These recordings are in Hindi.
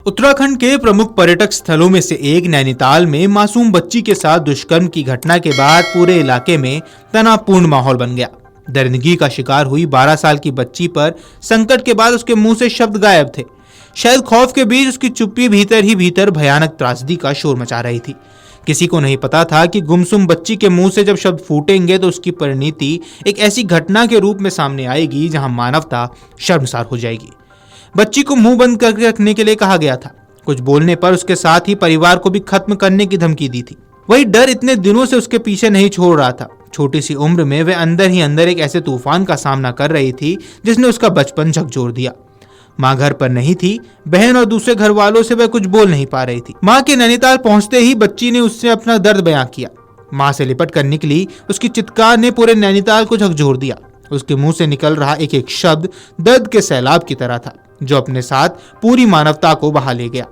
उत्तराखंड के प्रमुख पर्यटक स्थलों में से एक नैनीताल में मासूम बच्ची के साथ दुष्कर्म की घटना के बाद पूरे इलाके में तनावपूर्ण माहौल बन गया। दरिंदगी का शिकार हुई 12 साल की बच्ची पर संकट के बाद उसके मुंह से शब्द गायब थे। शायद खौफ के बीच उसकी चुप्पी भीतर ही भीतर भयानक त्रासदी का शोर मचा रही थी। किसी को नहीं पता था कि गुमसुम बच्ची के मुंह से जब शब्द फूटेंगे तो उसकी परिणति एक ऐसी घटना के रूप में सामने आएगी जहां मानवता शर्मसार हो जाएगी। बच्ची को मुंह बंद करके रखने के लिए कहा गया था। कुछ बोलने पर उसके साथ ही परिवार को भी खत्म करने की धमकी दी थी। वही डर इतने दिनों से उसके पीछे नहीं छोड़ रहा था। छोटी सी उम्र में वह अंदर ही अंदर एक ऐसे तूफान का सामना कर रही थी जिसने उसका बचपन झकझोर दिया। माँ घर पर नहीं थी, बहन और दूसरे घर वालों से वह कुछ बोल नहीं पा रही थी। माँ के नैनीताल पहुंचते ही बच्ची ने उससे अपना दर्द बयां किया। माँ से लिपट कर निकली उसकी चित्कार ने पूरे नैनीताल को झकझोर दिया। उसके मुंह से निकल रहा एक एक शब्द दर्द के सैलाब की तरह था जो अपने साथ पूरी मानवता को बहा ले गया।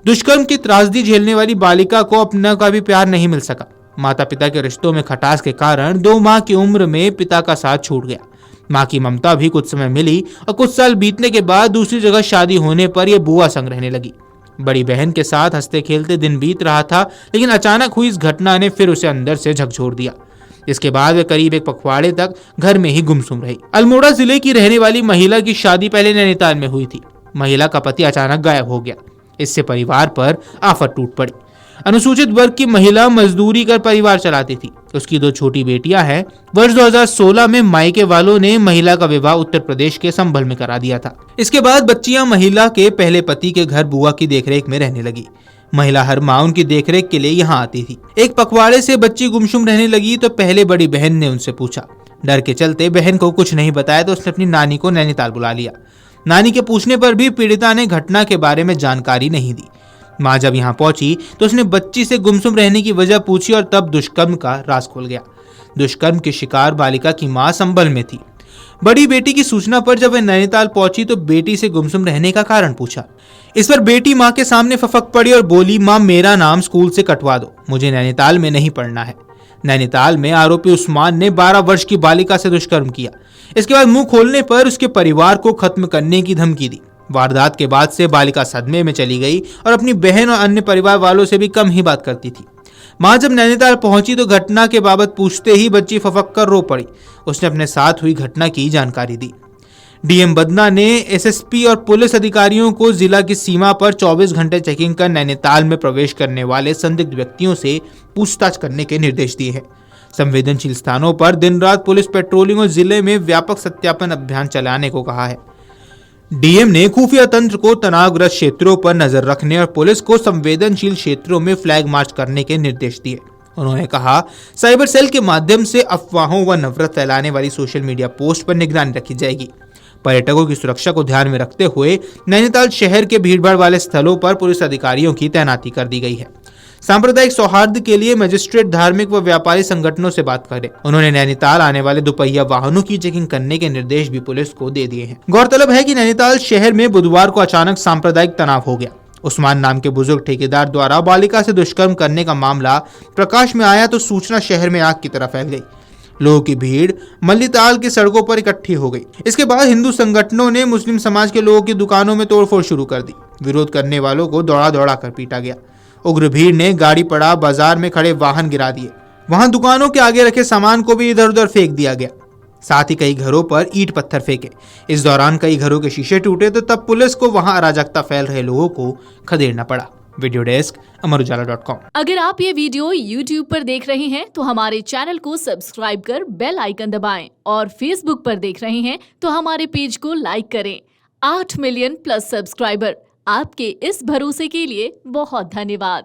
दुष्कर्म की त्रासदी झेलने वाली बालिका को अपना का भी प्यार नहीं मिल सका। माता पिता के रिश्तों में खटास के कारण 2 माह की उम्र में पिता का साथ छूट गया। माँ की ममता भी कुछ समय मिली और कुछ साल बीतने के बाद दूसरी जगह शादी होने पर यह बुआ संग रहने लगी। बड़ी बहन के साथ हंसते खेलते दिन बीत रहा था, लेकिन अचानक हुई इस घटना ने फिर उसे अंदर से झकझोर दिया। इसके बाद वे करीब 1 पखवाड़े तक घर में ही गुमसुम रही। अल्मोड़ा जिले की रहने वाली महिला की शादी पहले नैनीताल में हुई थी। महिला का पति अचानक गायब हो गया। इससे परिवार पर आफत टूट पड़ी। अनुसूचित वर्ग की महिला मजदूरी कर परिवार चलाती थी। उसकी 2 छोटी बेटियां हैं। वर्ष 2016 में मायके वालों ने महिला का विवाह उत्तर प्रदेश के संभल में करा दिया था। इसके बाद बच्चियां महिला के पहले पति के घर बुआ की देखरेख में रहने लगी। महिला हर माह उनकी देखरेख के लिए यहाँ आती थी। एक पखवाड़े से बच्ची गुमसुम रहने लगी तो पहले बड़ी बहन ने उनसे पूछा। डर के चलते बहन को कुछ नहीं बताया तो उसने अपनी नानी को नैनीताल बुला लिया। नानी के पूछने पर भी पीड़िता ने घटना के बारे में जानकारी नहीं दी। माँ जब यहाँ पहुंची तो उसने बच्ची से गुमसुम रहने की वजह पूछी और तब दुष्कर्म का राज खुल गया। दुष्कर्म की शिकार बालिका की माँ संभल में थी। बड़ी बेटी की सूचना पर जब वह नैनीताल पहुंची तो बेटी से गुमसुम रहने का कारण पूछा। इस पर बेटी माँ के सामने फफक पड़ी और बोली, माँ मेरा नाम स्कूल से कटवा दो, मुझे नैनीताल में नहीं पढ़ना है। नैनीताल में आरोपी उस्मान ने 12 वर्ष की बालिका से दुष्कर्म किया। इसके बाद मुंह खोलने पर उसके परिवार को खत्म करने की धमकी दी। वारदात के बाद से बालिका सदमे में चली गई और अपनी बहन और अन्य परिवार वालों से भी कम ही बात करती थी। माँ जब नैनीताल पहुंची तो घटना के बाबत पूछते ही बच्ची फफक कर रो पड़ी। उसने अपने साथ हुई घटना की जानकारी दी। डीएम बदना ने एसएसपी और पुलिस अधिकारियों को जिला की सीमा पर 24 घंटे चेकिंग कर नैनीताल में प्रवेश करने वाले संदिग्ध व्यक्तियों से पूछताछ करने के निर्देश दिए हैं। संवेदनशील स्थानों पर दिन रात पुलिस पेट्रोलिंग और जिले में व्यापक सत्यापन अभियान चलाने को कहा है। डीएम ने खुफिया तंत्र को तनावग्रस्त क्षेत्रों पर नजर रखने और पुलिस को संवेदनशील क्षेत्रों में फ्लैग मार्च करने के निर्देश दिए। उन्होंने कहा, साइबर सेल के माध्यम से अफवाहों व नफरत फैलाने वाली सोशल मीडिया पोस्ट पर निगरानी रखी जाएगी। पर्यटकों की सुरक्षा को ध्यान में रखते हुए नैनीताल शहर के भीड़भाड़ वाले स्थलों पर पुलिस अधिकारियों की तैनाती कर दी गई है। सांप्रदायिक सौहार्द के लिए मजिस्ट्रेट धार्मिक व व्यापारी संगठनों से बात करें। उन्होंने नैनीताल आने वाले दुपहिया वाहनों की चेकिंग करने के निर्देश भी पुलिस को दे दिए हैं। गौरतलब है कि नैनीताल शहर में बुधवार को अचानक सांप्रदायिक तनाव हो गया। उस्मान नाम के बुजुर्ग ठेकेदार द्वारा बालिका से दुष्कर्म करने का मामला प्रकाश में आया तो सूचना शहर में आग की तरह फैल गई। लोगों की भीड़ मल्लीताल की सड़कों पर इकट्ठी हो गई। इसके बाद हिंदू संगठनों ने मुस्लिम समाज के लोगों की दुकानों में तोड़फोड़ शुरू कर दी। विरोध करने वालों को दौड़ा दौड़ा कर पीटा गया। उग्र भीड़ ने गाड़ी पड़ा बाजार में खड़े वाहन गिरा दिए। वहां दुकानों के आगे रखे सामान को भी इधर उधर फेंक दिया गया। साथ ही कई घरों पर ईंट पत्थर फेंके। इस दौरान कई घरों के शीशे टूटे तो तब पुलिस को वहां अराजकता फैल रहे लोगों को खदेड़ना पड़ा। वीडियो डेस्क अमरुजाला.com। अगर आप ये वीडियो YouTube पर देख रहे हैं तो हमारे चैनल को सब्सक्राइब कर बेल आइकन दबाएं और Facebook पर देख रहे हैं तो हमारे पेज को लाइक करें। 8 मिलियन प्लस सब्सक्राइबर, आपके इस भरोसे के लिए बहुत धन्यवाद।